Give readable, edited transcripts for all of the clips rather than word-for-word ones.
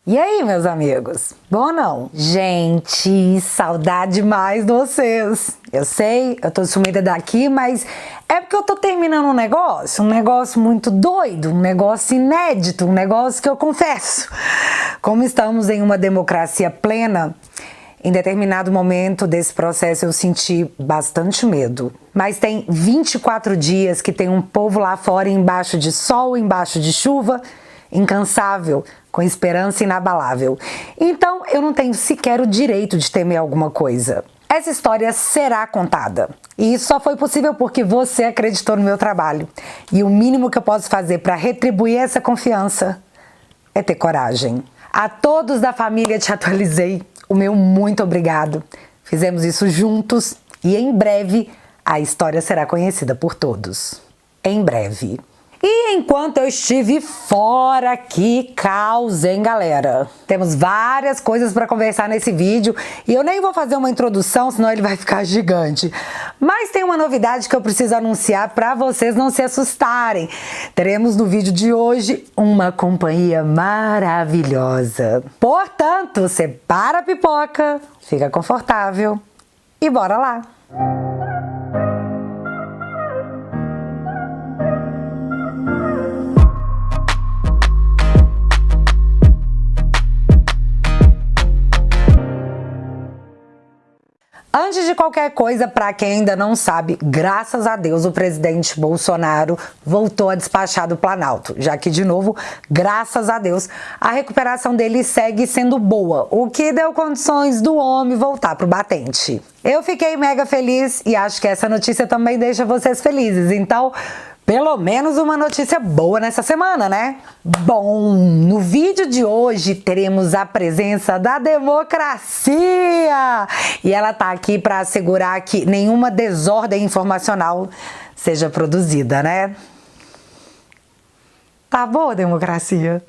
E aí, meus amigos? Bom ou não? Gente, saudade demais de vocês. Eu sei, eu tô sumida daqui, mas é porque eu tô terminando um negócio muito doido, um negócio inédito, um negócio que eu confesso. Como estamos em uma democracia plena, em determinado momento desse processo eu senti bastante medo. Mas tem 24 dias que tem um povo lá fora embaixo de sol, embaixo de chuva, incansável, com esperança inabalável. Então eu não tenho sequer o direito de temer alguma coisa. Essa história será contada. E isso só foi possível porque você acreditou no meu trabalho. E o mínimo que eu posso fazer para retribuir essa confiança é ter coragem. A todos da família Te Atualizei, o meu muito obrigado. Fizemos isso juntos e em breve a história será conhecida por todos. Em breve. E enquanto eu estive fora, que caos, hein, galera? Temos várias coisas para conversar nesse vídeo e eu nem vou fazer uma introdução, senão ele vai ficar gigante. Mas tem uma novidade que eu preciso anunciar para vocês não se assustarem. Teremos no vídeo de hoje uma companhia maravilhosa. Portanto, separa a pipoca, fica confortável e bora lá! Antes de qualquer coisa, para quem ainda não sabe, graças a Deus o presidente Bolsonaro voltou a despachar do Planalto, já que, de novo, graças a Deus, a recuperação dele segue sendo boa, o que deu condições do homem voltar pro batente. Eu fiquei mega feliz e acho que essa notícia também deixa vocês felizes, então pelo menos uma notícia boa nessa semana, né? Bom, no vídeo de hoje teremos a presença da democracia! E ela tá aqui para assegurar que nenhuma desordem informacional seja produzida, né? Tá boa, democracia?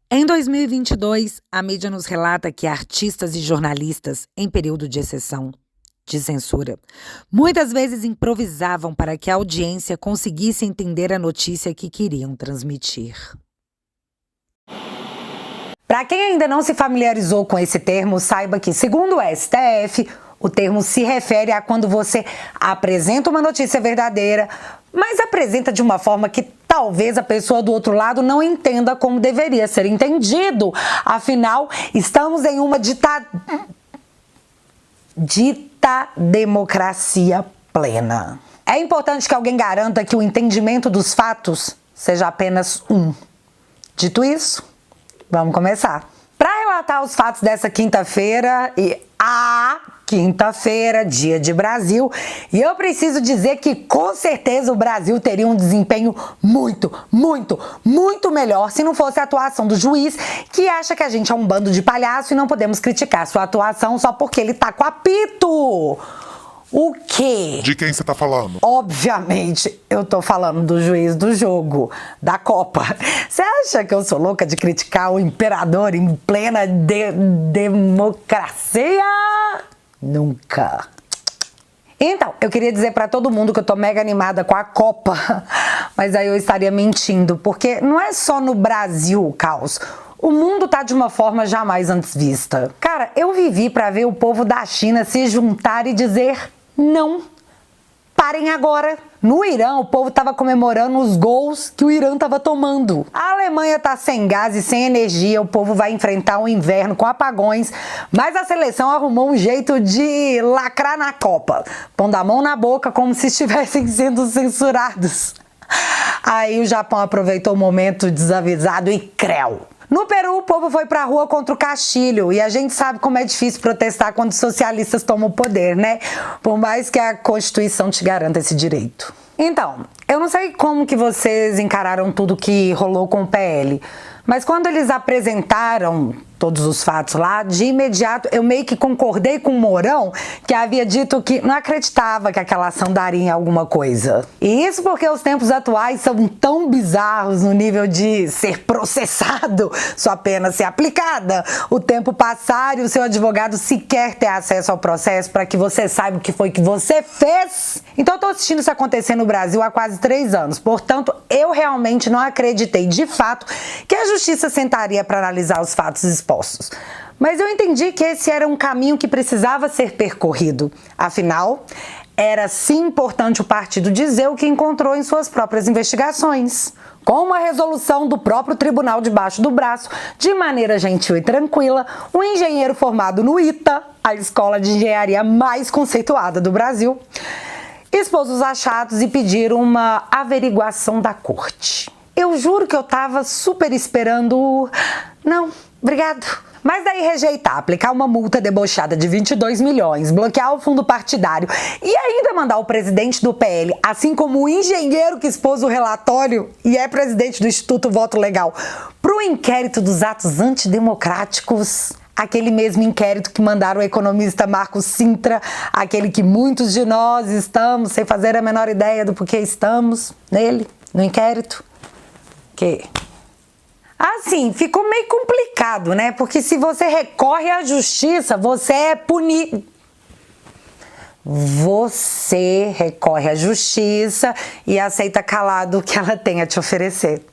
Em 2022, a mídia nos relata que artistas e jornalistas, em período de exceção, de censura, muitas vezes improvisavam para que a audiência conseguisse entender a notícia que queriam transmitir. Para quem ainda não se familiarizou com esse termo, saiba que, segundo o STF, o termo se refere a quando você apresenta uma notícia verdadeira, mas apresenta de uma forma que talvez a pessoa do outro lado não entenda como deveria ser entendido. Afinal, estamos em uma dita democracia plena. É importante que alguém garanta que o entendimento dos fatos seja apenas um. Dito isso, vamos começar. Para relatar os fatos dessa quinta-feira, dia de Brasil, e eu preciso dizer que com certeza o Brasil teria um desempenho muito melhor se não fosse a atuação do juiz, que acha que a gente é um bando de palhaço e não podemos criticar sua atuação só porque ele tá com apito. O quê? De quem você tá falando? Obviamente, eu tô falando do juiz do jogo, da Copa. Você acha que eu sou louca de criticar o imperador em plena democracia? Nunca. Então, eu queria dizer pra todo mundo que eu tô mega animada com a Copa, mas aí eu estaria mentindo, porque não é só no Brasil o caos. O mundo tá de uma forma jamais antes vista. Cara, eu vivi pra ver o povo da China se juntar e dizer não. Parem agora. No Irã, o povo tava comemorando os gols que o Irã tava tomando. A Alemanha tá sem gás e sem energia, o povo vai enfrentar um inverno com apagões, mas a seleção arrumou um jeito de lacrar na Copa, pondo a mão na boca como se estivessem sendo censurados. Aí o Japão aproveitou o momento desavisado e creu. No Peru, o povo foi pra rua contra o Castilho, e a gente sabe como é difícil protestar quando os socialistas tomam o poder, né? Por mais que a Constituição te garanta esse direito. Então, eu não sei como que vocês encararam tudo que rolou com o PL, mas quando eles apresentaram todos os fatos lá, de imediato eu meio que concordei com o Mourão, que havia dito que não acreditava que aquela ação daria em alguma coisa. E isso porque os tempos atuais são tão bizarros no nível de ser processado, sua pena ser aplicada, o tempo passar e o seu advogado sequer ter acesso ao processo para que você saiba o que foi que você fez. Então eu tô assistindo isso acontecer no Brasil há quase 3 anos, portanto eu realmente não acreditei de fato que a justiça sentaria para analisar os fatos expostos. Mas eu entendi que esse era um caminho que precisava ser percorrido. Afinal, era sim importante o partido dizer o que encontrou em suas próprias investigações. Com uma resolução do próprio tribunal debaixo do braço, de maneira gentil e tranquila, um engenheiro formado no ITA, a escola de engenharia mais conceituada do Brasil, expôs os achados e pediram uma averiguação da corte. Eu juro que eu tava super esperando... Não, obrigado. Mas daí rejeitar, aplicar uma multa debochada de 22 milhões, bloquear o fundo partidário e ainda mandar o presidente do PL, assim como o engenheiro que expôs o relatório e é presidente do Instituto Voto Legal, pro inquérito dos atos antidemocráticos. Aquele mesmo inquérito que mandaram o economista Marcos Sintra, aquele que muitos de nós estamos sem fazer a menor ideia do porquê estamos nele, no inquérito. Que... Assim, ficou meio complicado, né? Porque se você recorre à justiça, você é punido. Você recorre à justiça e aceita calado o que ela tem a te oferecer.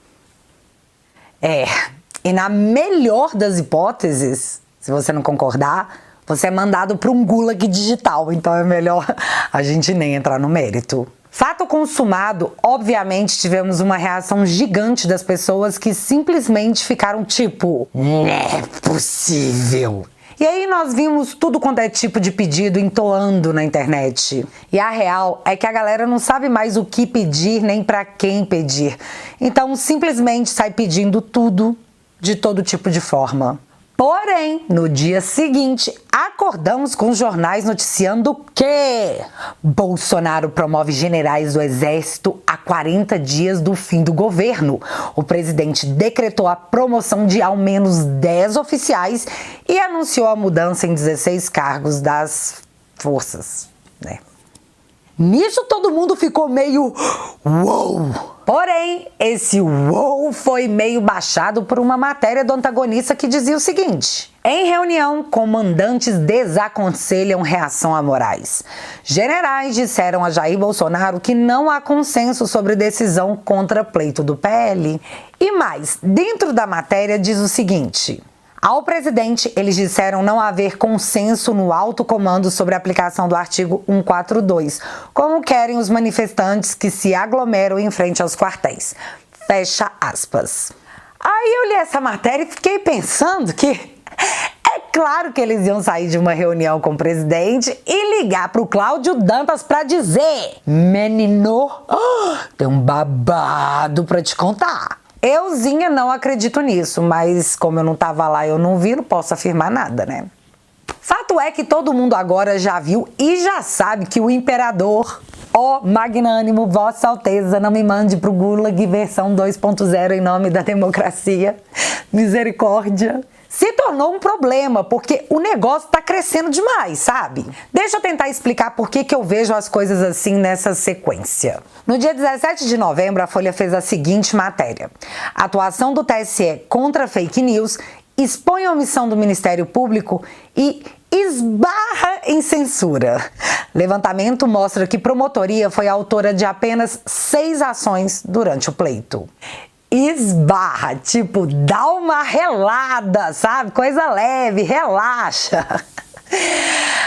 E na melhor das hipóteses, se você não concordar, você é mandado para um gulag digital. Então é melhor a gente nem entrar no mérito. Fato consumado, obviamente tivemos uma reação gigante das pessoas que simplesmente ficaram tipo, não é possível. E aí nós vimos tudo quanto é tipo de pedido entoando na internet. E a real é que a galera não sabe mais o que pedir nem pra quem pedir. Então simplesmente sai pedindo tudo de todo tipo de forma. Porém, no dia seguinte, acordamos com os jornais noticiando que Bolsonaro promove generais do Exército a 40 dias do fim do governo. O presidente decretou a promoção de ao menos 10 oficiais e anunciou a mudança em 16 cargos das forças, né? Nisso todo mundo ficou meio uou! Porém, esse uou foi meio baixado por uma matéria do antagonista que dizia o seguinte: em reunião, comandantes desaconselham reação a Moraes. Generais disseram a Jair Bolsonaro que não há consenso sobre decisão contra pleito do PL. E mais, dentro da matéria diz o seguinte: ao presidente, eles disseram não haver consenso no alto comando sobre a aplicação do artigo 142, como querem os manifestantes que se aglomeram em frente aos quartéis. Fecha aspas. Aí eu li essa matéria e fiquei pensando que é claro que eles iam sair de uma reunião com o presidente e ligar pro Cláudio Dantas pra dizer: menino, tem um babado pra te contar. Euzinha não acredito nisso, mas como eu não tava lá e eu não vi, não posso afirmar nada, né? Fato é que todo mundo agora já viu e já sabe que o imperador, ó magnânimo, Vossa Alteza, não me mande pro Gulag versão 2.0 em nome da democracia, misericórdia, se tornou um problema, porque o negócio tá crescendo demais, sabe? Deixa eu tentar explicar por que eu vejo as coisas assim nessa sequência. No dia 17 de novembro, a Folha fez a seguinte matéria: a atuação do TSE contra fake news expõe a omissão do Ministério Público e esbarra em censura. Levantamento mostra que promotoria foi autora de apenas 6 ações durante o pleito. Esbarra, tipo, dá uma relada, sabe? Coisa leve, relaxa.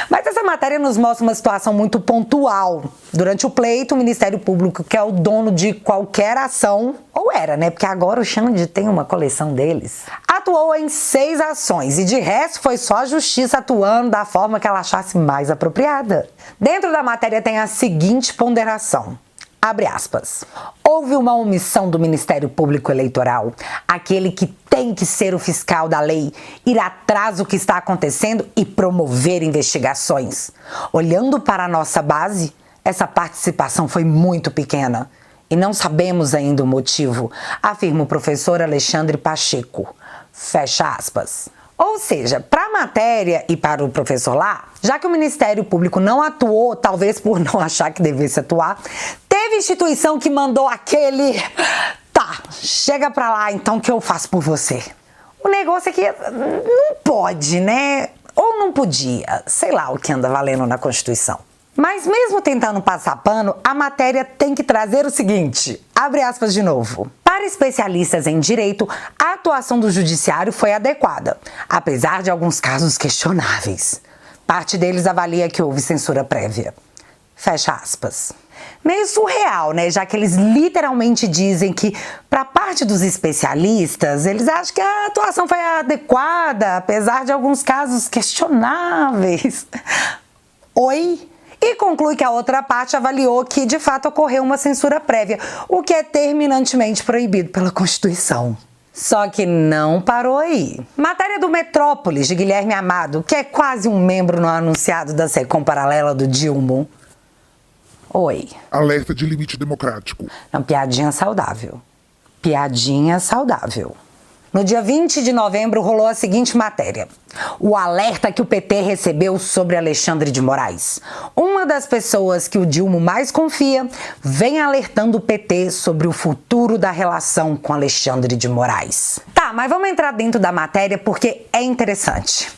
Mas essa matéria nos mostra uma situação muito pontual. Durante o pleito, o Ministério Público, que é o dono de qualquer ação, ou era, né? Porque agora o Xande tem uma coleção deles, atuou em 6 ações e de resto foi só a justiça atuando da forma que ela achasse mais apropriada. Dentro da matéria tem a seguinte ponderação: abre aspas. Houve uma omissão do Ministério Público Eleitoral, aquele que tem que ser o fiscal da lei, ir atrás do que está acontecendo e promover investigações. Olhando para a nossa base, essa participação foi muito pequena e não sabemos ainda o motivo, afirma o professor Alexandre Pacheco. Fecha aspas. Ou seja, para a matéria e para o professor lá, já que o Ministério Público não atuou, talvez por não achar que devesse atuar, teve instituição que mandou aquele... Tá, chega pra lá então que eu faço por você. O negócio é que não pode, né? Ou não podia, sei lá o que anda valendo na Constituição. Mas mesmo tentando passar pano, a matéria tem que trazer o seguinte, abre aspas de novo. Para especialistas em direito, a atuação do judiciário foi adequada, apesar de alguns casos questionáveis. Parte deles avalia que houve censura prévia. Fecha aspas. Meio surreal, né? Já que eles literalmente dizem que, para parte dos especialistas, eles acham que a atuação foi adequada, apesar de alguns casos questionáveis. Oi? E conclui que a outra parte avaliou que, de fato, ocorreu uma censura prévia, o que é terminantemente proibido pela Constituição. Só que não parou aí. Matéria do Metrópolis, de Guilherme Amado, que é quase um membro não anunciado da SECOM paralela do Dilma. Oi. Alerta de limite democrático. Não, piadinha saudável. Piadinha saudável. No dia 20 de novembro rolou a seguinte matéria. O alerta que o PT recebeu sobre Alexandre de Moraes. Uma das pessoas que o Dilma mais confia vem alertando o PT sobre o futuro da relação com Alexandre de Moraes. Tá, mas vamos entrar dentro da matéria porque é interessante.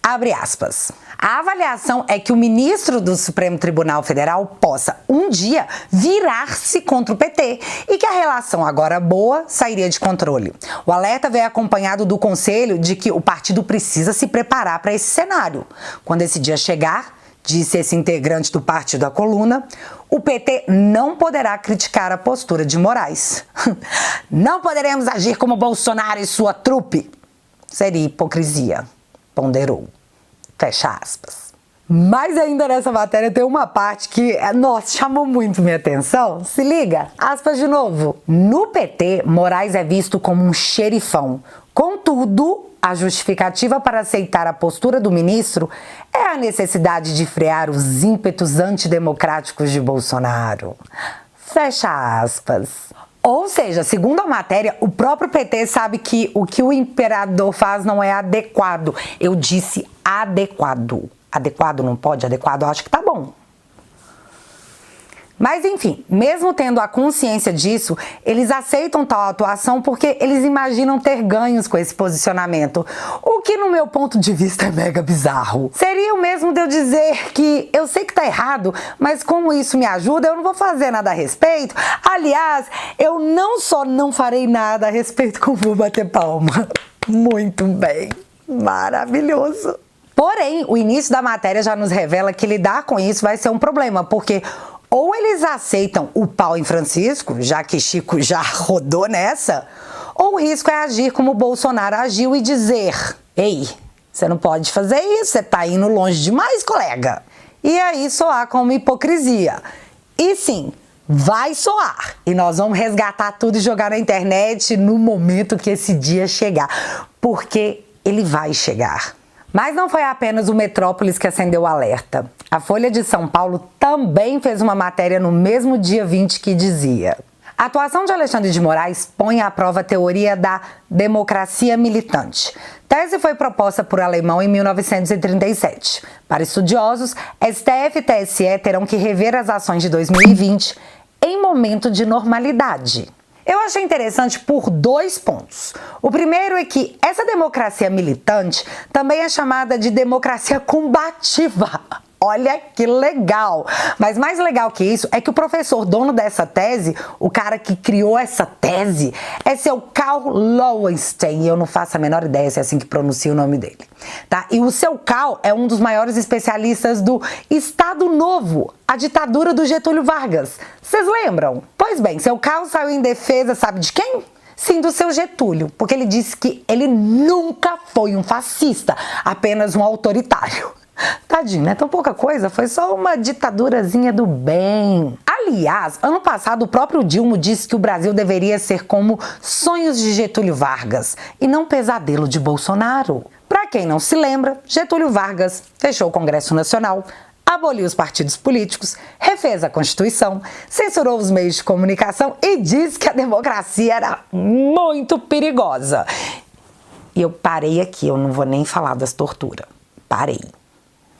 Abre aspas. A avaliação é que o ministro do Supremo Tribunal Federal possa, um dia, virar-se contra o PT e que a relação agora boa sairia de controle. O alerta veio acompanhado do conselho de que o partido precisa se preparar para esse cenário. Quando esse dia chegar, disse esse integrante do partido à coluna, o PT não poderá criticar a postura de Moraes. Não poderemos agir como Bolsonaro e sua trupe. Seria hipocrisia, ponderou. Fecha aspas. Mas ainda nessa matéria tem uma parte que, nossa, chamou muito minha atenção. Se liga, aspas de novo. No PT, Moraes é visto como um xerifão. Contudo, a justificativa para aceitar a postura do ministro é a necessidade de frear os ímpetos antidemocráticos de Bolsonaro. Fecha aspas. Ou seja, segundo a matéria, o próprio PT sabe que o imperador faz não é adequado. Eu disse adequado. Adequado não pode? Adequado eu acho que tá bom. Mas enfim, mesmo tendo a consciência disso, eles aceitam tal atuação porque eles imaginam ter ganhos com esse posicionamento. O que, no meu ponto de vista, é mega bizarro. Seria o mesmo de eu dizer que eu sei que tá errado, mas como isso me ajuda, eu não vou fazer nada a respeito. Aliás, eu não só não farei nada a respeito, como vou bater palma. Muito bem. Maravilhoso. Porém, o início da matéria já nos revela que lidar com isso vai ser um problema, porque ou eles aceitam o pau em Francisco, já que Chico já rodou nessa, ou o risco é agir como o Bolsonaro agiu e dizer: ei, você não pode fazer isso, você tá indo longe demais, colega. E aí soar como hipocrisia. E sim, vai soar. E nós vamos resgatar tudo e jogar na internet no momento que esse dia chegar. Porque ele vai chegar. Mas não foi apenas o Metrópolis que acendeu o alerta. A Folha de São Paulo também fez uma matéria no mesmo dia 20 que dizia: a atuação de Alexandre de Moraes põe à prova a teoria da democracia militante. Tese foi proposta por Alemão em 1937. Para estudiosos, STF e TSE terão que rever as ações de 2020 em momento de normalidade. Eu achei interessante por 2 pontos. O primeiro é que essa democracia militante também é chamada de democracia combativa. Olha que legal! Mas mais legal que isso é que o professor dono dessa tese, o cara que criou essa tese, é seu Karl Lowenstein. Eu não faço a menor ideia se é assim que pronuncia o nome dele. Tá? E o seu Karl é um dos maiores especialistas do Estado Novo, a ditadura do Getúlio Vargas. Vocês lembram? Pois bem, seu Karl saiu em defesa, sabe de quem? Sim, do seu Getúlio, porque ele disse que ele nunca foi um fascista, apenas um autoritário. Tadinho, não é tão pouca coisa, foi só uma ditadurazinha do bem. Aliás, ano passado o próprio Dilma disse que o Brasil deveria ser como sonhos de Getúlio Vargas e não pesadelo de Bolsonaro. Para quem não se lembra, Getúlio Vargas fechou o Congresso Nacional, aboliu os partidos políticos, refez a Constituição, censurou os meios de comunicação e disse que a democracia era muito perigosa. E eu parei aqui, eu não vou nem falar das torturas. Parei.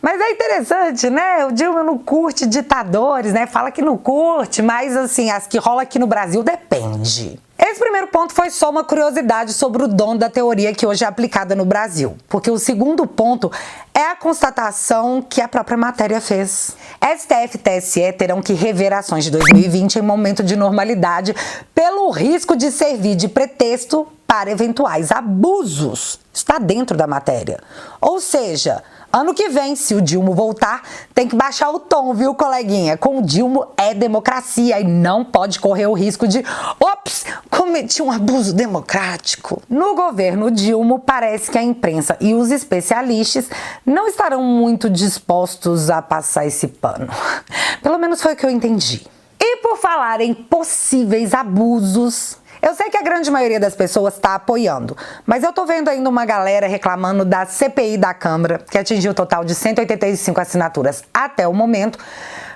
Mas é interessante, né? O Dilma não curte ditadores, né? Fala que não curte, mas assim, as que rola aqui no Brasil depende. Esse primeiro ponto foi só uma curiosidade sobre o dom da teoria que hoje é aplicada no Brasil. Porque o segundo ponto é a constatação que a própria matéria fez. STF e TSE terão que rever ações de 2020 em momento de normalidade pelo risco de servir de pretexto para eventuais abusos. Está dentro da matéria. Ou seja, ano que vem, se o Dilma voltar, tem que baixar o tom, viu, coleguinha? Com o Dilma é democracia e não pode correr o risco de ops, cometi um abuso democrático. No governo Dilma, parece que a imprensa e os especialistas não estarão muito dispostos a passar esse pano. Pelo menos foi o que eu entendi. E por falar em possíveis abusos, eu sei que a grande maioria das pessoas está apoiando, mas eu tô vendo ainda uma galera reclamando da CPI da Câmara, que atingiu o total de 185 assinaturas até o momento,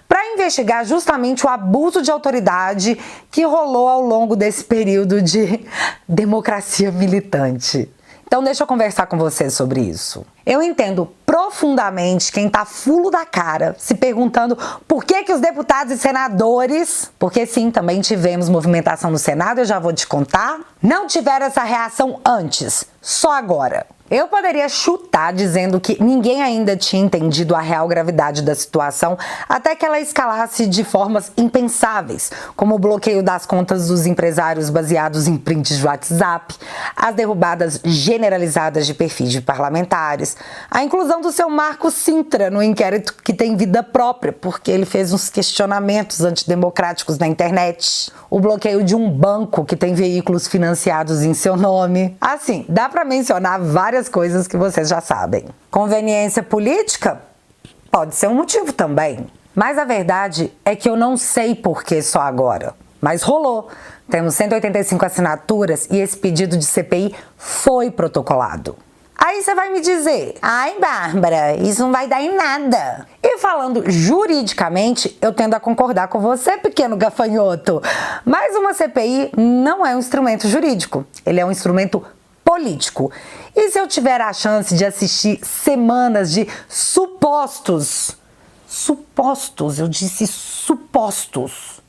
para investigar justamente o abuso de autoridade que rolou ao longo desse período de democracia militante. Então deixa eu conversar com você sobre isso. Eu entendo profundamente quem tá fulo da cara se perguntando por que os deputados e senadores, porque sim, também tivemos movimentação no Senado, eu já vou te contar, não tiveram essa reação antes, só agora. Eu poderia chutar dizendo que ninguém ainda tinha entendido a real gravidade da situação até que ela escalasse de formas impensáveis, como o bloqueio das contas dos empresários baseados em prints de WhatsApp, as derrubadas generalizadas de perfis de parlamentares, a inclusão do seu Marco Sintra no inquérito que tem vida própria, porque ele fez uns questionamentos antidemocráticos na internet, o bloqueio de um banco que tem veículos financiados em seu nome. Assim, dá pra mencionar várias coisas que vocês já sabem. Conveniência política? Pode ser um motivo também. Mas a verdade é que eu não sei por que só agora. Mas rolou. Temos 185 assinaturas e esse pedido de CPI foi protocolado. Aí você vai me dizer, ai Bárbara, isso não vai dar em nada. E falando juridicamente, eu tendo a concordar com você, pequeno gafanhoto. Mas uma CPI não é um instrumento jurídico, ele é um instrumento político. E se eu tiver a chance de assistir semanas de supostos, eu disse supostos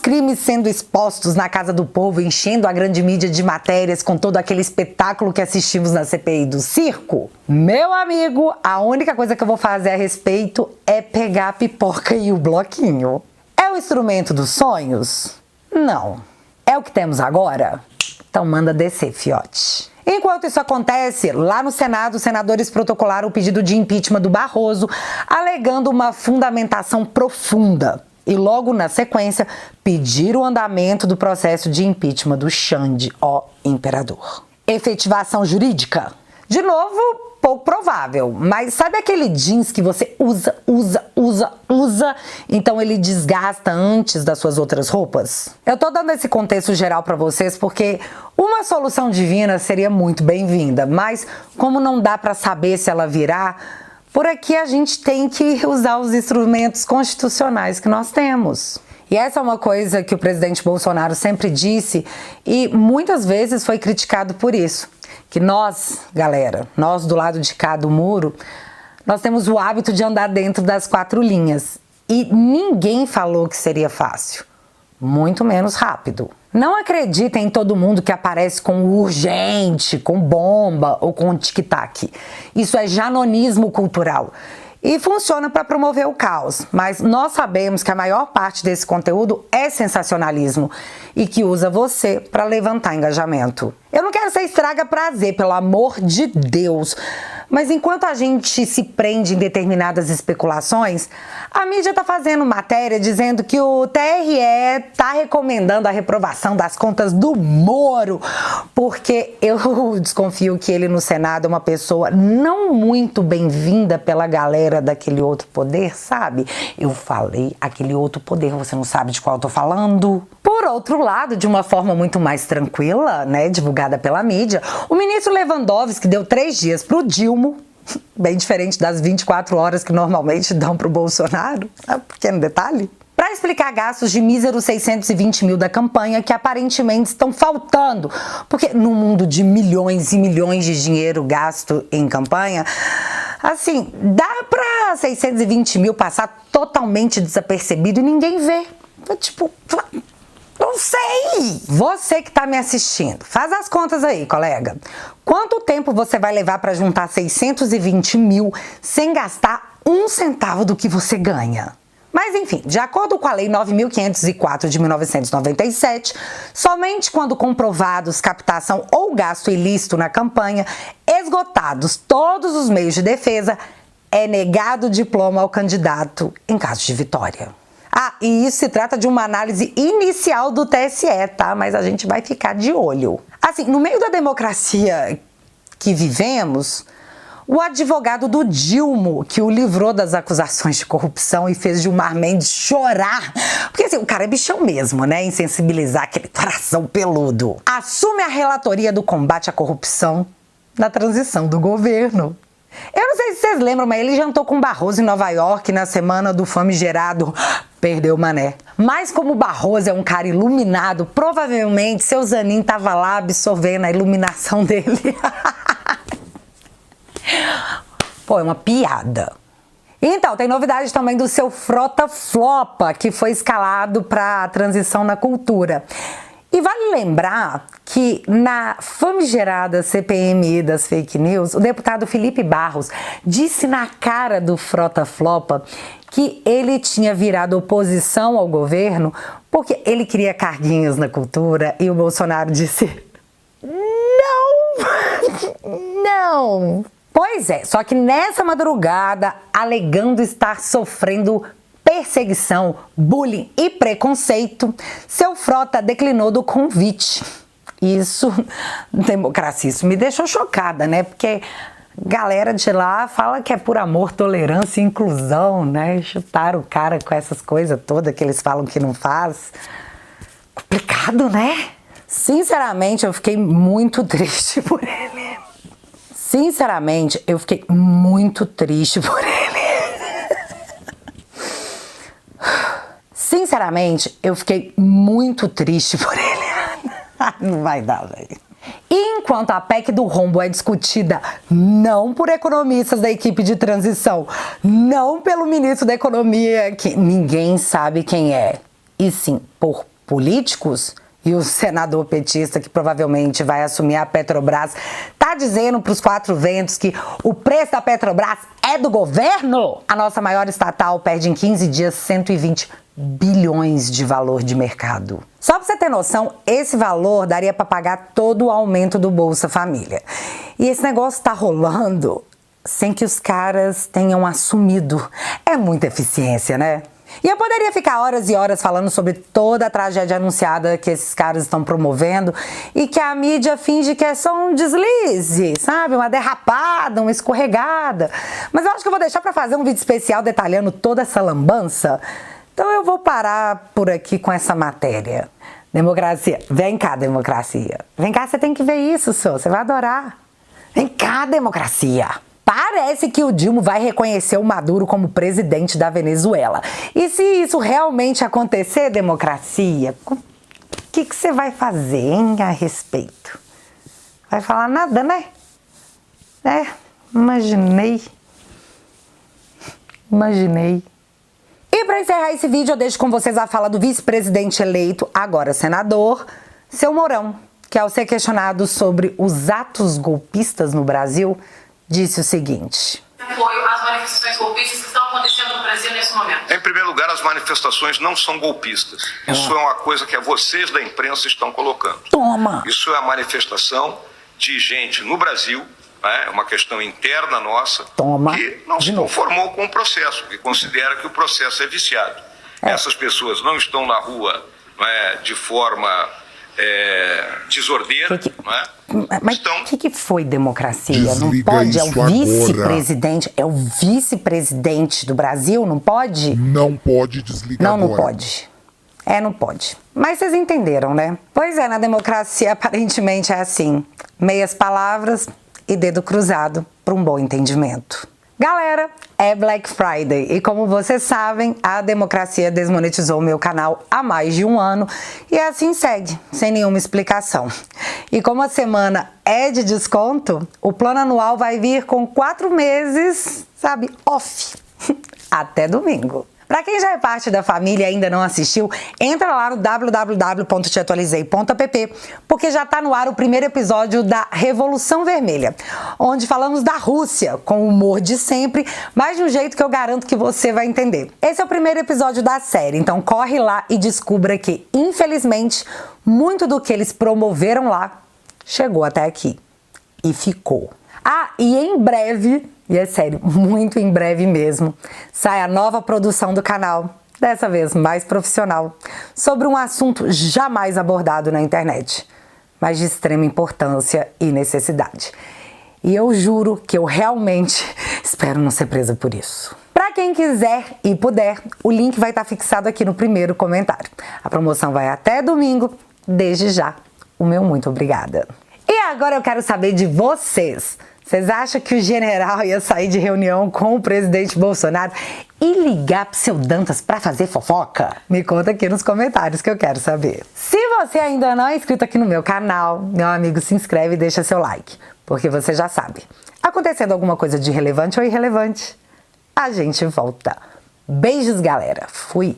crimes sendo expostos na casa do povo, enchendo a grande mídia de matérias com todo aquele espetáculo que assistimos na CPI do circo, meu amigo, a única coisa que eu vou fazer a respeito é pegar a pipoca e o bloquinho. É o instrumento dos sonhos? Não. É o que temos agora? Então manda descer, fiote. Enquanto isso acontece, lá no Senado, os senadores protocolaram o pedido de impeachment do Barroso, alegando uma fundamentação profunda. E logo na sequência, pediram o andamento do processo de impeachment do Xande, ó imperador. Efetivação jurídica? De novo, pouco provável, mas sabe aquele jeans que você usa, então ele desgasta antes das suas outras roupas? Eu tô dando esse contexto geral pra vocês porque uma solução divina seria muito bem-vinda, mas como não dá pra saber se ela virá, por aqui a gente tem que usar os instrumentos constitucionais que nós temos. E essa é uma coisa que o presidente Bolsonaro sempre disse e muitas vezes foi criticado por isso. Que nós, galera, nós do lado de cá do muro, nós temos o hábito de andar dentro das quatro linhas. E ninguém falou que seria fácil, muito menos rápido. Não acreditem em todo mundo que aparece com urgente, com bomba ou com tic-tac. Isso é janonismo cultural. E funciona para promover o caos, mas nós sabemos que a maior parte desse conteúdo é sensacionalismo e que usa você para levantar engajamento. Eu não quero ser estraga prazer, pelo amor de Deus, mas enquanto a gente se prende em determinadas especulações, a mídia tá fazendo matéria dizendo que o TRE tá recomendando a reprovação das contas do Moro, porque eu desconfio que ele no Senado é uma pessoa não muito bem-vinda pela galera daquele outro poder, sabe? Eu falei aquele outro poder, você não sabe de qual eu tô falando? Por outro lado, de uma forma muito mais tranquila, né, divulgada pela mídia, o ministro Lewandowski deu 3 dias pro Dilma, bem diferente das 24 horas que normalmente dão pro Bolsonaro, sabe? Pequeno detalhe. para explicar gastos de míseros 620 mil da campanha que aparentemente estão faltando. Porque no mundo de milhões e milhões de dinheiro gasto em campanha, assim, dá para 620 mil passar totalmente desapercebido e ninguém vê. Tipo, não sei. Você que tá me assistindo, faz as contas aí, colega. Quanto tempo você vai levar para juntar 620 mil sem gastar um centavo do que você ganha? Mas enfim, de acordo com a Lei 9.504 de 1997, somente quando comprovados captação ou gasto ilícito na campanha, esgotados todos os meios de defesa, é negado o diploma ao candidato em caso de vitória. Ah, e isso se trata de uma análise inicial do TSE, tá? Mas a gente vai ficar de olho. Assim, no meio da democracia que vivemos, o advogado do Dilma, que o livrou das acusações de corrupção e fez Gilmar Mendes chorar, porque assim, o cara é bichão mesmo, né? Insensibilizar aquele coração peludo. Assume a relatoria do combate à corrupção na transição do governo. Eu não sei se vocês lembram, mas ele jantou com Barroso em Nova York na semana do famigerado Perdeu Mané. Mas como Barroso é um cara iluminado, provavelmente seu Zanin tava lá absorvendo a iluminação dele. Pô, é uma piada. Então, tem novidade também do seu Frota Flopa, que foi escalado para a transição na cultura. E vale lembrar que na famigerada CPMI das fake news, o deputado Felipe Barros disse na cara do Frota Flopa que ele tinha virado oposição ao governo porque ele queria carguinhos na cultura e o Bolsonaro disse: não, não. Pois é, só que nessa madrugada, alegando estar sofrendo perseguição, bullying e preconceito, seu Frota declinou do convite. Isso, democracia, isso me deixou chocada, né? Porque galera de lá fala que é por amor, tolerância e inclusão, né? Chutaram o cara com essas coisas todas que eles falam que não faz. Complicado, né? Sinceramente, eu fiquei muito triste por ele. Sinceramente, eu fiquei muito triste por ele. Sinceramente, eu fiquei muito triste por ele. Não vai dar, velho. E enquanto a PEC do rombo é discutida não por economistas da equipe de transição, não pelo ministro da Economia, que ninguém sabe quem é, e sim por políticos, e o senador petista, que provavelmente vai assumir a Petrobras, tá dizendo pros quatro ventos que o preço da Petrobras é do governo? A nossa maior estatal perde em 15 dias 120 bilhões de valor de mercado. Só pra você ter noção, esse valor daria pra pagar todo o aumento do Bolsa Família. E esse negócio tá rolando sem que os caras tenham assumido. É muita eficiência, né? E eu poderia ficar horas e horas falando sobre toda a tragédia anunciada que esses caras estão promovendo e que a mídia finge que é só um deslize, sabe? Uma derrapada, uma escorregada. Mas eu acho que eu vou deixar pra fazer um vídeo especial detalhando toda essa lambança. Então eu vou parar por aqui com essa matéria. Democracia. Vem cá, democracia. Vem cá, você tem que ver isso, senhor. Você vai adorar. Vem cá, democracia. Parece que o Dilma vai reconhecer o Maduro como presidente da Venezuela. E se isso realmente acontecer, democracia, o que você vai fazer, hein, a respeito? Vai falar nada, né? Imaginei. E para encerrar esse vídeo, eu deixo com vocês a fala do vice-presidente eleito, agora senador, seu Mourão, que ao ser questionado sobre os atos golpistas no Brasil, disse o seguinte: apoio às manifestações golpistas que estão acontecendo no Brasil nesse momento. Em primeiro lugar, as manifestações não são golpistas. Isso é uma coisa que vocês da imprensa estão colocando. Toma! Isso é a manifestação de gente no Brasil, é uma questão interna nossa, que não se conformou com o processo, que considera que o processo é viciado. Essas pessoas não estão na rua de forma desordeira, não é? Mas o que foi democracia? Não pode? É o vice-presidente, é o vice-presidente do Brasil, não pode? Não pode desligar agora. Não pode. Não pode. Mas vocês entenderam, né? Pois é, na democracia aparentemente é assim, meias palavras e dedo cruzado para um bom entendimento. Galera, é Black Friday e como vocês sabem, a democracia desmonetizou o meu canal há mais de um ano e assim segue, sem nenhuma explicação. E como a semana é de desconto, o plano anual vai vir com 4 meses, sabe, off, até domingo. Para quem já é parte da família e ainda não assistiu, entra lá no www.teatualizei.app, porque já está no ar o primeiro episódio da Revolução Vermelha, onde falamos da Rússia, com o humor de sempre, mas de um jeito que eu garanto que você vai entender. Esse é o primeiro episódio da série, então corre lá e descubra que, infelizmente, muito do que eles promoveram lá chegou até aqui. E ficou. Ah, e em breve, e é sério, muito em breve mesmo, sai a nova produção do canal, dessa vez mais profissional, sobre um assunto jamais abordado na internet, mas de extrema importância e necessidade. E eu juro que eu realmente espero não ser presa por isso. Para quem quiser e puder, o link vai estar fixado aqui no primeiro comentário. A promoção vai até domingo, desde já, o meu muito obrigada. E agora eu quero saber de vocês. Vocês acham que o general ia sair de reunião com o presidente Bolsonaro e ligar pro seu Dantas pra fazer fofoca? Me conta aqui nos comentários que eu quero saber. Se você ainda não é inscrito aqui no meu canal, meu amigo, se inscreve e deixa seu like, porque você já sabe. Acontecendo alguma coisa de relevante ou irrelevante, a gente volta. Beijos, galera. Fui!